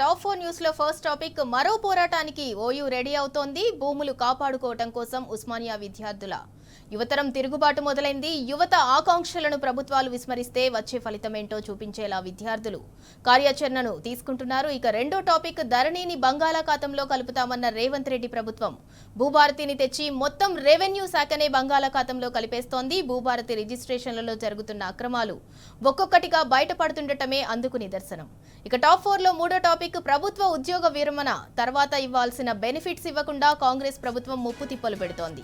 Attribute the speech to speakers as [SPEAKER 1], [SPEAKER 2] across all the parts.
[SPEAKER 1] Top 4 news లో first topic మరో పోరాటానికి ఓయూ రెడీ అవుతోంది. భూములు కాపాడుకోవడం కోసం ఉస్మానియా విద్యార్థుల యువతరం తిరుగుబాటు మొదలైంది. యువత ఆకాంక్షలను ప్రభుత్వాలు విస్మరిస్తే వచ్చే ఫలితమేంటో చూపించేలా విద్యార్థులు కార్యాచరణను తీసుకుంటున్నారు. ఇక రెండో టాపిక్ ధరణిని బంగాళాఖాతంలో కలుపుతామన్న రేవంత్ రెడ్డి ప్రభుత్వం భూభారతిని తెచ్చి మొత్తం రెవెన్యూ శాఖనే బంగాళాఖాతంలో కలిపేస్తోంది. భూభారతి రిజిస్ట్రేషన్లలో జరుగుతున్న అక్రమాలు ఒక్కొక్కటిగా బయటపడుతుండటమే అందుకు నిదర్శనం. ఇక టాప్ 4 లో మూడో టాపిక్ ప్రభుత్వ ఉద్యోగ విరమణ తర్వాత ఇవ్వాల్సిన బెనిఫిట్స్ ఇవ్వకుండా కాంగ్రెస్ ప్రభుత్వం ముప్పు తిప్పలు పెడుతోంది.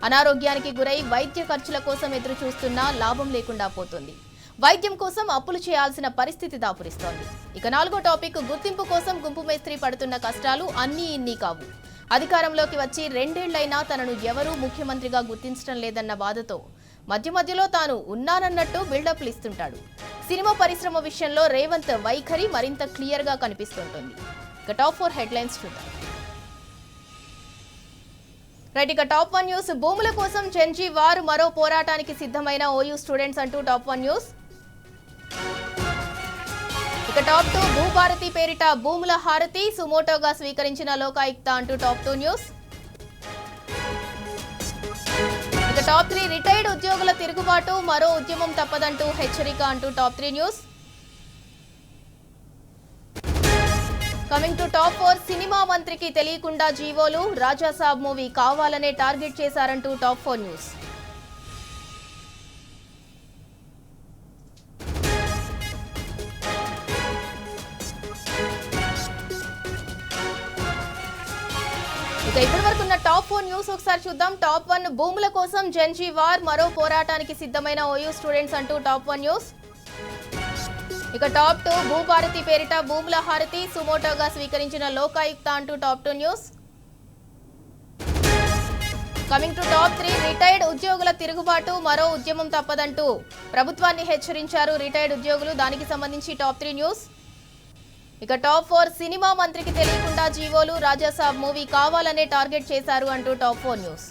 [SPEAKER 1] అనారోగ్యానికి గురై వైద్య ఖర్చుల కోసం ఎదురు చూస్తున్నా లాభం లేకుండా పోతుంది. వైద్యం కోసం అప్పులు చేయాల్సిన పరిస్థితి దాపురిస్తోంది. ఇక నాలుగో టాపిక్ గుర్తింపు కోసం గుంపు మేస్త్రి పడుతున్న కష్టాలు అన్నీ ఇన్ని కావు. అధికారంలోకి వచ్చి 2 ఏళ్లైనా తనను ఎవరూ ముఖ్యమంత్రిగా గుర్తించడం లేదన్న బాధతో మధ్యలో తాను ఉన్నానన్నట్టు బిల్డప్లు ఇస్తుంటాడు. సినిమా పరిశ్రమ విషయంలో రేవంత్ వైఖరి మరింత క్లియర్ గా కనిపిస్తుంటుంది. ఇక టాప్ 4 హెడ్లైన్స్ చూద్దాం. రైట్, ఇక టాప్ 1 న్యూస్ భూముల కోసం జెన్జీ వారు మరో పోరాటానికి సిద్ధమైన ఓయూ స్టూడెంట్స్ అంటూ టాప్ 1 న్యూస్. ఇక టాప్ 2 భూభారతి పేరిట భూముల హారతి సుమోటోగా స్వీకరించిన లోకాయుక్త అంటూ టాప్ 2 న్యూస్. ఇక టాప్ 3 రిటైర్డ్ ఉద్యోగుల తిరుగుబాటు మరో ఉద్యమం తప్పదంటూ హెచ్చరిక అంటూ top 3 news. Coming to top 4 cinema మంత్రికి తెలియకుండా జీవోలు రాజాసాబ్ మూవీ కావాలనే టార్గెట్ చేశారంటూ టాప్ 4 న్యూస్. ఇక ఇప్పటి వరకు ఉన్న టాప్ 4 న్యూస్ ఒకసారి చూద్దాం. టాప్ 1 భూముల కోసం జెన్జీ వార్ మరో పోరాటానికి సిద్ధమైన ఓయూ స్టూడెంట్స్ అంటూ టాప్ 1 న్యూస్. ఇక టాప్ 2 భూభారతి పేరిట భూముల హారతి సుమోటోగా స్వీకరించిన లోకాయుక్త అంటూ top 2 news. Coming to top 3 retired ఉద్యోగుల తిరుగుబాటు మరో ఉద్యమం తప్పదంటూ ప్రభుత్వాన్ని హెచ్చరించారు రిటైర్డ్ ఉద్యోగులు. దానికి సంబంధించి టాప్ 3 న్యూస్. ఇక టాప్ 4 సినిమా మంత్రికి తెలియకుండా జీవోలు రాజాసాబ్ మూవీ కావాలనే టార్గెట్ చేశారు అంటూ టాప్ 4 న్యూస్.